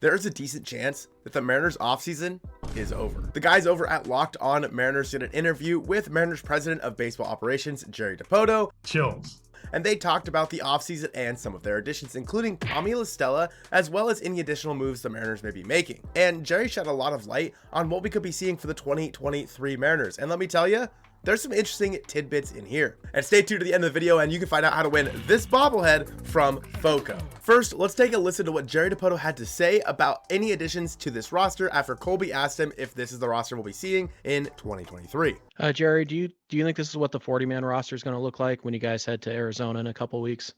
There's a decent chance that the Mariners offseason is over. The guys over at Locked On Mariners did an interview with Mariners president of baseball operations, Jerry Dipoto. Chills. And they talked about the offseason and some of their additions, including Tommy Stella, as well as any additional moves the Mariners may be making. And Jerry shed a lot of light on what we could be seeing for the 2023 Mariners. And let me tell you, there's some interesting tidbits in here. And stay tuned to the end of the video and you can find out how to win this bobblehead fromPoto. First, let's take a listen to what Jerry Dipoto had to say about any additions to this roster after Colby asked him if this is the roster we'll be seeing in 2023. Jerry, do you think this is what the 40-man roster is going to look like when you guys head to Arizona in a couple weeks?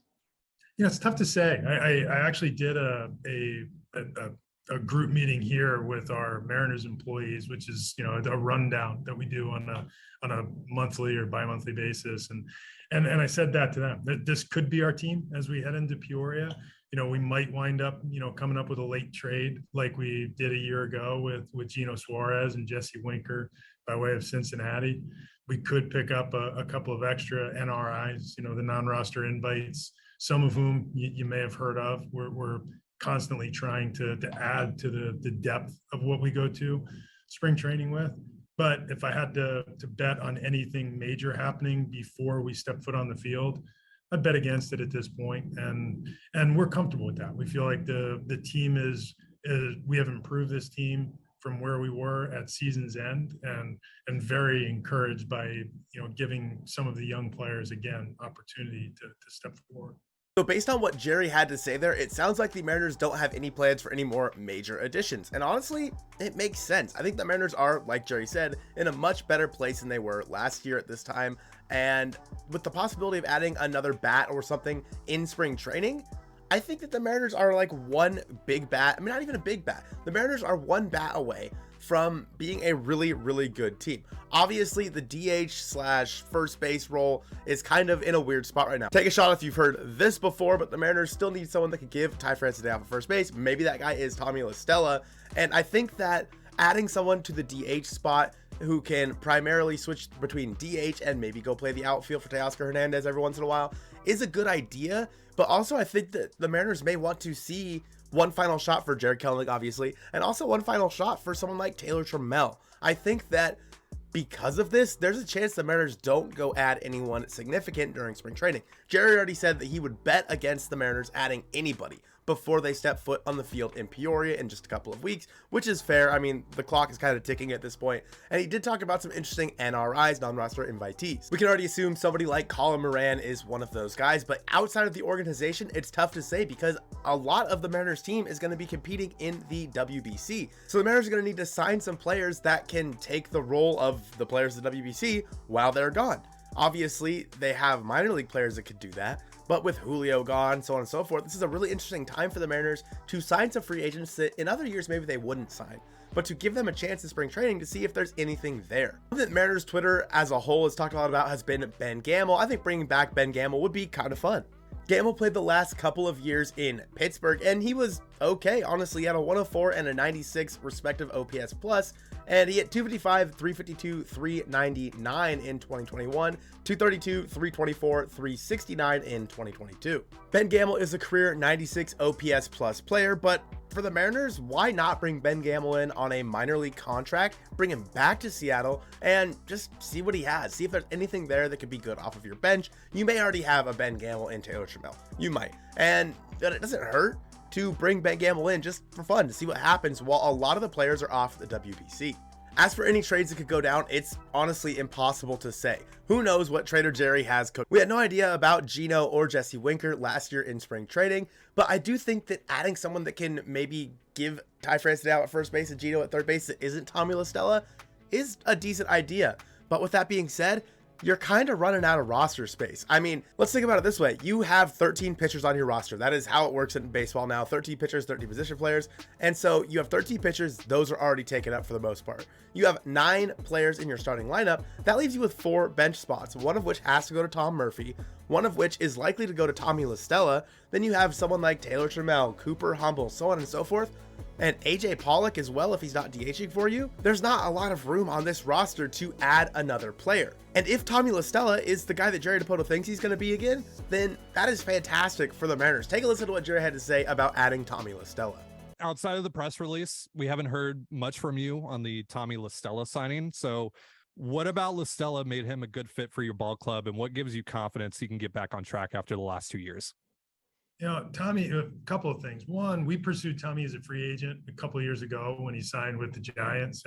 Yeah, it's tough to say. I actually did a group meeting here with our Mariners employees, which is, you know, a rundown that we do on a monthly or bi-monthly basis. And I said that to them, that this could be our team as we head into Peoria. You know, we might wind up, you know, coming up with a late trade like we did a year ago with Gino Suarez and Jesse Winker by way of Cincinnati. We could pick up a couple of extra NRIs, you know, the non-roster invites, some of whom you may have heard of. We're constantly trying to add to the depth of what we go to spring training with. But if I had to bet on anything major happening before we step foot on the field, I'd bet against it at this point. And we're comfortable with that. We feel like the team is we have improved this team from where we were at season's end, and very encouraged by, you know, giving some of the young players again opportunity to step forward. So based on what Jerry had to say there, it sounds like the Mariners don't have any plans for any more major additions. And honestly, it makes sense. I think the Mariners are, like Jerry said, in a much better place than they were last year at this time. And with the possibility of adding another bat or something in spring training, I think that the Mariners are like one big bat. I mean, not even a big bat. The Mariners are one bat away from being a really, really good team. Obviously, the DH/first base role is kind of in a weird spot right now. Take a shot if you've heard this before, but the Mariners still need someone that could give Ty France a day off at first base. Maybe that guy is Tommy Stella. And I think that adding someone to the DH spot who can primarily switch between DH and maybe go play the outfield for Teoscar Hernandez every once in a while is a good idea. But also, I think that the Mariners may want to see one final shot for Jared Kelenic, obviously, and also one final shot for someone like Taylor Trammell. I think that because of this, there's a chance the Mariners don't go add anyone significant during spring training. Jerry already said that he would bet against the Mariners adding anybody before they step foot on the field in Peoria in just a couple of weeks, which is fair. I mean, the clock is kind of ticking at this point. And he did talk about some interesting NRIs, non-roster invitees. We can already assume somebody like Colin Moran is one of those guys, but outside of the organization, it's tough to say because a lot of the Mariners team is going to be competing in the WBC. So the Mariners are going to need to sign some players that can take the role of the players of the WBC while they're gone. Obviously, they have minor league players that could do that, but with Julio gone, so on and so forth, this is a really interesting time for the Mariners to sign some free agents that in other years maybe they wouldn't sign, but to give them a chance in spring training to see if there's anything there. Something that Mariners Twitter as a whole has talked a lot about has been Ben Gamel. I think bringing back Ben Gamel would be kind of fun. Gamel played the last couple of years in Pittsburgh, and he was okay. Honestly, he had a 104 and a 96 respective OPS plus, and he hit 255, 352, 399 in 2021, 232, 324, 369 in 2022. Ben Gamel is a career 96 OPS plus player, but for the Mariners, why not bring Ben Gamel in on a minor league contract, bring him back to Seattle, and just see what he has. See if there's anything there that could be good off of your bench. You may already have a Ben Gamel and Taylor Trammell. You might. And it doesn't hurt to bring Ben Gamel in just for fun to see what happens while a lot of the players are off the WBC. As for any trades that could go down, it's honestly impossible to say. Who knows what trader Jerry has cooked. We had no idea about Gino or Jesse Winker last year in spring training, but I do think that adding someone that can maybe give Ty France out at first base and Gino at third base that isn't Tommy Stella is a decent idea. But with that being said, you're kind of running out of roster space. I mean, let's think about it this way. You have 13 pitchers on your roster. That is how it works in baseball now. 13 pitchers, 13 position players. And so you have 13 pitchers. Those are already taken up for the most part. You have 9 players in your starting lineup. That leaves you with 4 bench spots, one of which has to go to Tom Murphy, one of which is likely to go to Tommy Stella. Then you have someone like Taylor Trammell, Cooper Humble, so on and so forth. And AJ Pollock as well if he's not DHing for you. There's not a lot of room on this roster to add another player. And if Tommy Stella is the guy that Jerry Dipoto thinks he's going to be again, then that is fantastic for the Mariners. Take a listen to what Jerry had to say about adding Tommy Stella. outside of the press release, we haven't heard much from you on the Tommy Stella signing. So what about Stella made him a good fit for your ball club, and what gives you confidence he can get back on track after the last 2 years? Tommy, a couple of things. One, we pursued Tommy as a free agent a couple of years ago when he signed with the Giants.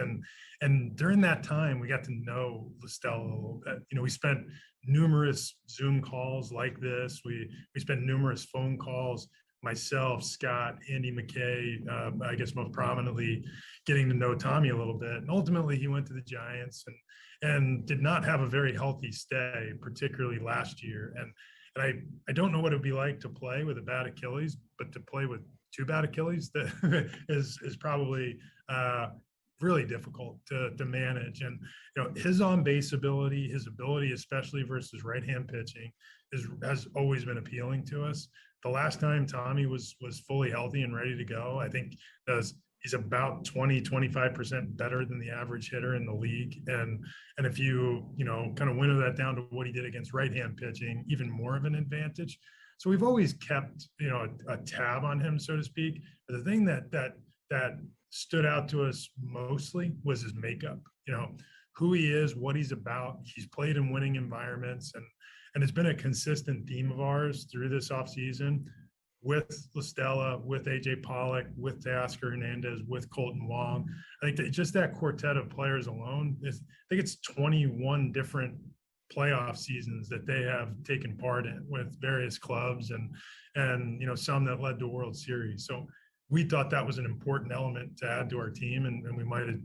And during that time, we got to know Stella a little bit. We spent numerous Zoom calls like this. We spent numerous phone calls, myself, Scott, Andy McKay, I guess most prominently, getting to know Tommy a little bit. And ultimately, he went to the Giants and did not have a very healthy stay, particularly last year. And I don't know what it would be like to play with a bad Achilles, but to play with 2 bad Achilles that is probably really difficult to manage. And his on-base ability, his ability, especially versus right-hand pitching, has always been appealing to us. The last time Tommy was fully healthy and ready to go, I think he's about 25% better than the average hitter in the league. And if you kind of winnow that down to what he did against right-hand pitching, even more of an advantage. So we've always kept, a tab on him, so to speak. But the thing that stood out to us mostly was his makeup, who he is, what he's about. He's played in winning environments, and it's been a consistent theme of ours through this offseason with Stella, with AJ Pollock, with Teoscar Hernandez, with Colton Wong. I think that just that quartet of players alone, I think it's 21 different playoff seasons that they have taken part in with various clubs and some that led to World Series. So we thought that was an important element to add to our team, and we might have,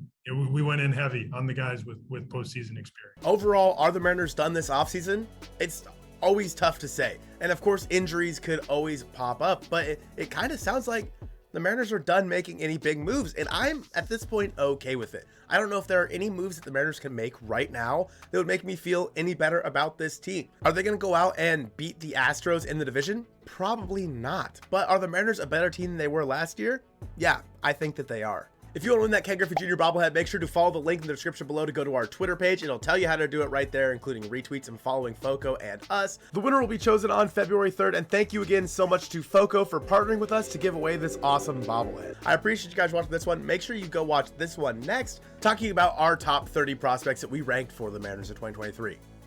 we went in heavy on the guys with postseason experience. Overall, are the Mariners done this offseason? It's always tough to say. And of course, injuries could always pop up, but it kind of sounds like the Mariners are done making any big moves, and I'm at this point okay with it. I don't know if there are any moves that the Mariners can make right now that would make me feel any better about this team. Are they going to go out and beat the Astros in the division? Probably not. But are the Mariners a better team than they were last year? Yeah, I think that they are. If you want to win that Ken Griffey Jr. bobblehead, make sure to follow the link in the description below to go to our Twitter page. It'll tell you how to do it right there, including retweets and following Foco and us. The winner will be chosen on February 3rd, and thank you again so much to Foco for partnering with us to give away this awesome bobblehead. I appreciate you guys watching this one. Make sure you go watch this one next, talking about our top 30 prospects that we ranked for the Mariners in 2023.